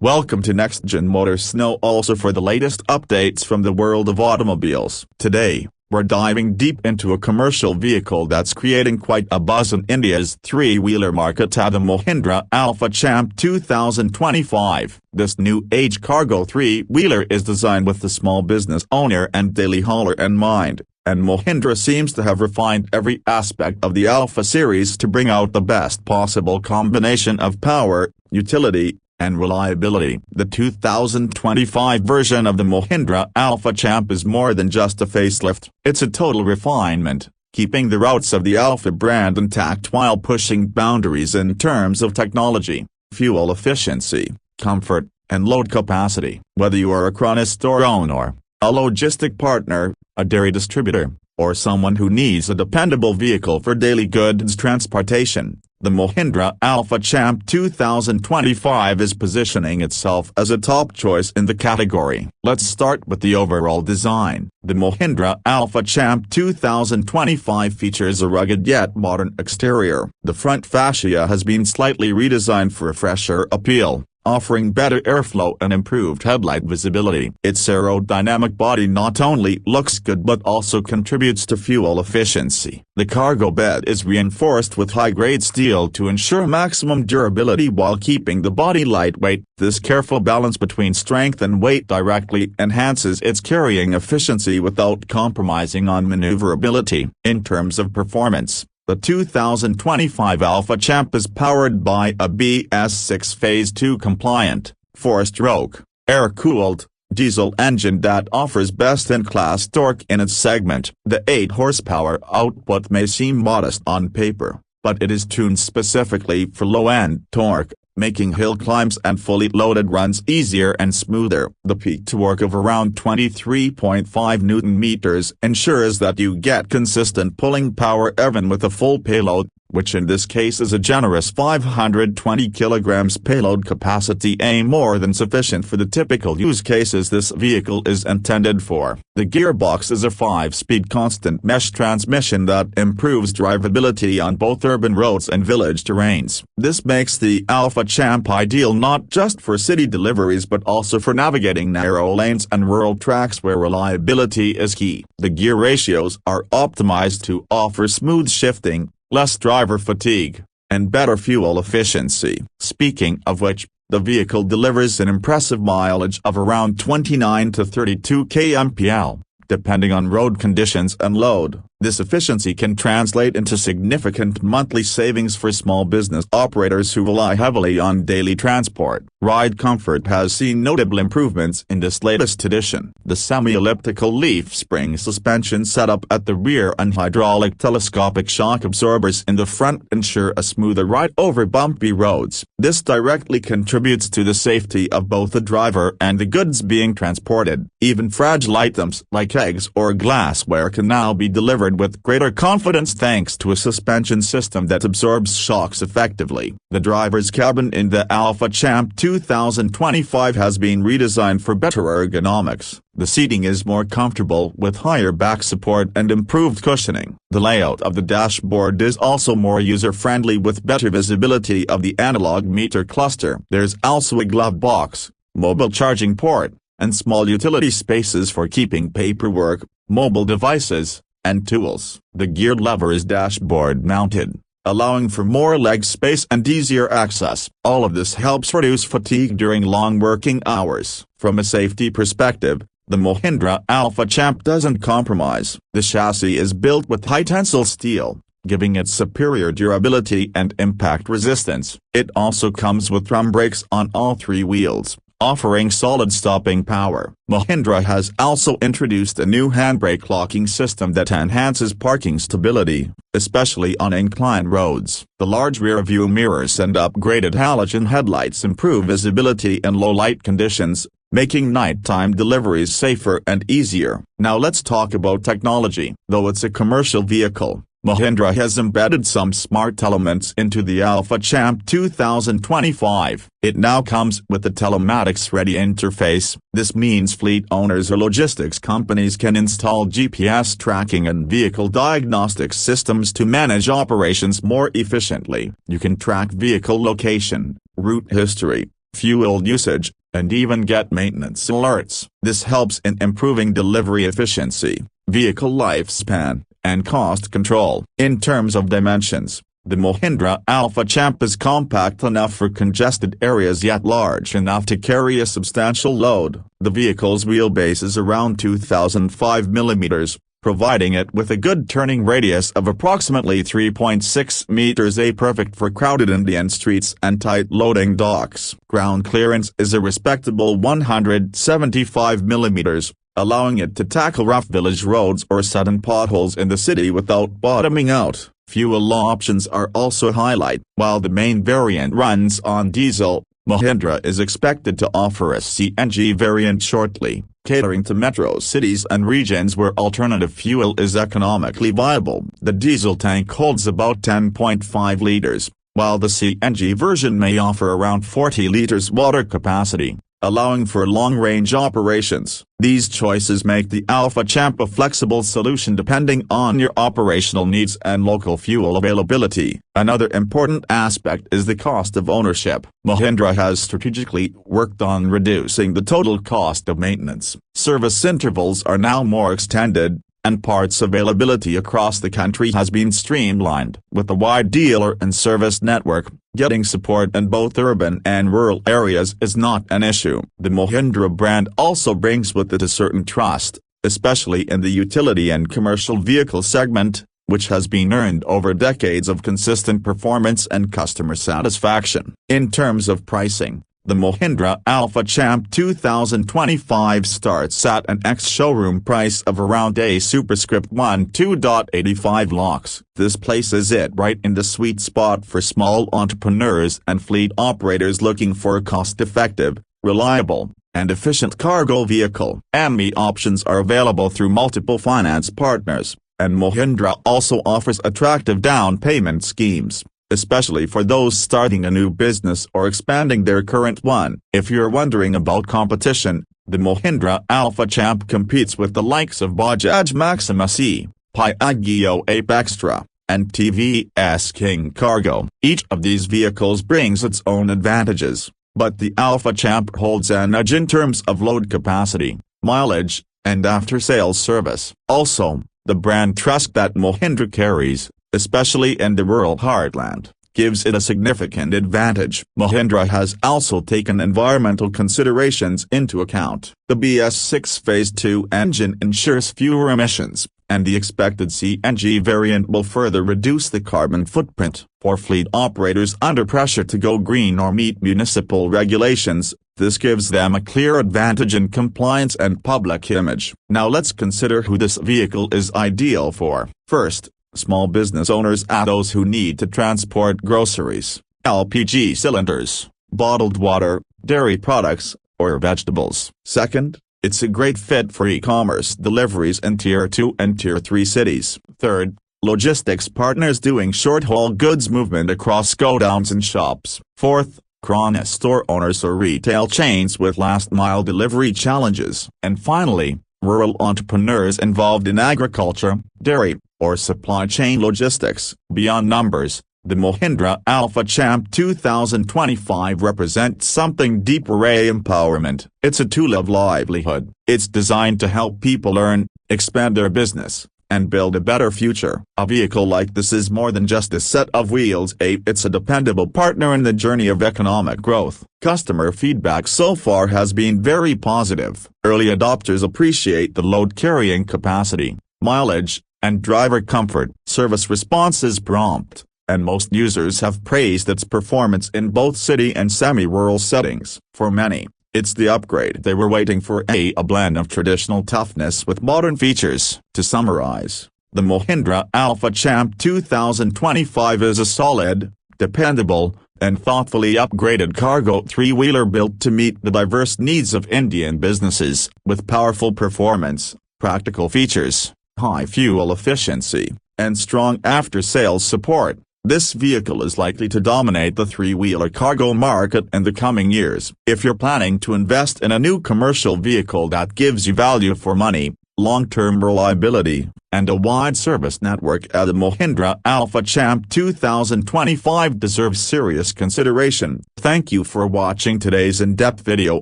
Welcome to NextGen Motors. Know also for the latest updates from the world of automobiles. Today, we're diving deep into a commercial vehicle that's creating quite a buzz in India's three-wheeler market, the Mahindra Alfa Champ 2025. This new-age cargo three-wheeler is designed with the small business owner and daily hauler in mind, and Mahindra seems to have refined every aspect of the Alfa series to bring out the best possible combination of power, utility, and reliability. The 2025 version of the Mahindra Alfa Champ is more than just a facelift. It's a total refinement, keeping the roots of the Alfa brand intact while pushing boundaries in terms of technology, fuel efficiency, comfort, and load capacity. Whether you are a chronic store owner, a logistic partner, a dairy distributor, or someone who needs a dependable vehicle for daily goods transportation, the Mahindra Alfa Champ 2025 is positioning itself as a top choice in the category. Let's start with the overall design. The Mahindra Alfa Champ 2025 features a rugged yet modern exterior. The front fascia has been slightly redesigned for a fresher appeal, offering better airflow and improved headlight visibility. Its aerodynamic body not only looks good but also contributes to fuel efficiency. The cargo bed is reinforced with high-grade steel to ensure maximum durability while keeping the body lightweight. This careful balance between strength and weight directly enhances its carrying efficiency without compromising on maneuverability. In terms of performance, the 2025 Alfa Champ is powered by a BS6 Phase 2 compliant, 4-stroke, air-cooled, diesel engine that offers best-in-class torque in its segment. The 8-horsepower output may seem modest on paper, but it is tuned specifically for low-end torque, making hill climbs and fully loaded runs easier and smoother. The peak torque of around 23.5 Newton-meters ensures that you get consistent pulling power even with a full payload, which in this case is a generous 520 kilograms payload capacity, more than sufficient for the typical use cases this vehicle is intended for. The gearbox is a 5-speed constant mesh transmission that improves drivability on both urban roads and village terrains. This makes the Alfa Champ ideal not just for city deliveries but also for navigating narrow lanes and rural tracks where reliability is key. The gear ratios are optimized to offer smooth shifting, less driver fatigue, and better fuel efficiency. Speaking of which, the vehicle delivers an impressive mileage of around 29 to 32 kmpl, depending on road conditions and load. This efficiency can translate into significant monthly savings for small business operators who rely heavily on daily transport. Ride comfort has seen notable improvements in this latest edition. The semi-elliptical leaf spring suspension setup at the rear and hydraulic telescopic shock absorbers in the front ensure a smoother ride over bumpy roads. This directly contributes to the safety of both the driver and the goods being transported. Even fragile items like eggs or glassware can now be delivered with greater confidence thanks to a suspension system that absorbs shocks effectively. The driver's cabin in the Alfa Champ 2025 has been redesigned for better ergonomics. The seating is more comfortable with higher back support and improved cushioning. The layout of the dashboard is also more user-friendly with better visibility of the analog meter cluster. There's also a glove box, mobile charging port, and small utility spaces for keeping paperwork, mobile devices, and tools. The gear lever is dashboard mounted, allowing for more leg space and easier access. All of this helps reduce fatigue during long working hours. From a safety perspective, the Mahindra Alfa Champ doesn't compromise. The chassis is built with high-tensile steel, giving it superior durability and impact resistance. It also comes with drum brakes on all three wheels, offering solid stopping power. Mahindra has also introduced a new handbrake locking system that enhances parking stability, especially on incline roads. The large rear-view mirrors and upgraded halogen headlights improve visibility in low-light conditions, making nighttime deliveries safer and easier. Now let's talk about technology. Though it's a commercial vehicle, Mahindra has embedded some smart elements into the Alfa Champ 2025. It now comes with a telematics-ready interface. This means fleet owners or logistics companies can install GPS tracking and vehicle diagnostic systems to manage operations more efficiently. You can track vehicle location, route history, fuel usage, and even get maintenance alerts. This helps in improving delivery efficiency, vehicle lifespan, and cost control. In terms of dimensions, the Mahindra Alfa Champ is compact enough for congested areas yet large enough to carry a substantial load. The vehicle's wheelbase is around 2005 mm, providing it with a good turning radius of approximately 3.6 meters, perfect for crowded Indian streets and tight loading docks. Ground clearance is a respectable 175 mm, allowing it to tackle rough village roads or sudden potholes in the city without bottoming out. Fuel options are also highlight. While the main variant runs on diesel, Mahindra is expected to offer a CNG variant shortly, catering to metro cities and regions where alternative fuel is economically viable. The diesel tank holds about 10.5 liters, while the CNG version may offer around 40 liters water capacity, allowing for long-range operations. These choices make the Alfa Champ a flexible solution depending on your operational needs and local fuel availability. Another important aspect is the cost of ownership. Mahindra has strategically worked on reducing the total cost of maintenance. Service intervals are now more extended, and parts availability across the country has been streamlined. With a wide dealer and service network, getting support in both urban and rural areas is not an issue. The Mahindra brand also brings with it a certain trust, especially in the utility and commercial vehicle segment, which has been earned over decades of consistent performance and customer satisfaction. In terms of pricing, the Mahindra Alfa Champ 2025 starts at an ex-showroom price of around a superscript 12.85 lakhs. This places it right in the sweet spot for small entrepreneurs and fleet operators looking for a cost-effective, reliable, and efficient cargo vehicle. ME options are available through multiple finance partners, and Mahindra also offers attractive down payment schemes, especially for those starting a new business or expanding their current one. If you're wondering about competition, the Mahindra Alfa Champ competes with the likes of Bajaj Maxima C, Piaggio Ape Extra, and TVS King Cargo. Each of these vehicles brings its own advantages, but the Alfa Champ holds an edge in terms of load capacity, mileage, and after-sales service. Also, the brand trust that Mahindra carries, especially in the rural heartland, gives it a significant advantage. Mahindra has also taken environmental considerations into account. The BS6 Phase 2 engine ensures fewer emissions, and the expected CNG variant will further reduce the carbon footprint. For fleet operators under pressure to go green or meet municipal regulations, this gives them a clear advantage in compliance and public image. Now let's consider who this vehicle is ideal for. First, small business owners and those who need to transport groceries, LPG cylinders, bottled water, dairy products, or vegetables. Second, it's a great fit for e-commerce deliveries in Tier 2 and Tier 3 cities. Third, logistics partners doing short-haul goods movement across godowns and shops. Fourth, Krana store owners or retail chains with last-mile delivery challenges. And finally, rural entrepreneurs involved in agriculture, dairy, or supply chain logistics. Beyond numbers, the Mahindra Alfa Champ 2025 represents something deeper: empowerment. It's a tool of livelihood. It's designed to help people earn, expand their business, and build a better future. A vehicle like this is more than just a set of wheels. It's a dependable partner in the journey of economic growth. Customer feedback so far has been very positive. Early adopters appreciate the load carrying capacity, mileage, and driver comfort. Service response is prompt, and most users have praised its performance in both city and semi-rural settings. For many, it's the upgrade they were waiting for, a blend of traditional toughness with modern features. To summarize, the Mahindra Alfa Champ 2025 is a solid, dependable, and thoughtfully upgraded cargo three-wheeler built to meet the diverse needs of Indian businesses. With powerful performance, practical features, high fuel efficiency, and strong after-sales support, this vehicle is likely to dominate the three-wheeler cargo market in the coming years. If you're planning to invest in a new commercial vehicle that gives you value for money, long-term reliability, and a wide service network as the Mahindra Alfa Champ 2025 deserves serious consideration. Thank you for watching today's in-depth video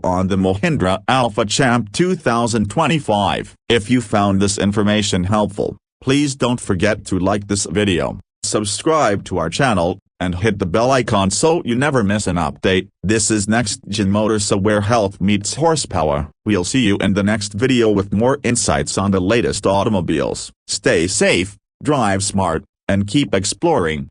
on the Mahindra Alfa Champ 2025. If you found this information helpful, please don't forget to like this video, subscribe to our channel, and hit the bell icon so you never miss an update. This is NextGen Motors, so where health meets horsepower. We'll see you in the next video with more insights on the latest automobiles. Stay safe, drive smart, and keep exploring.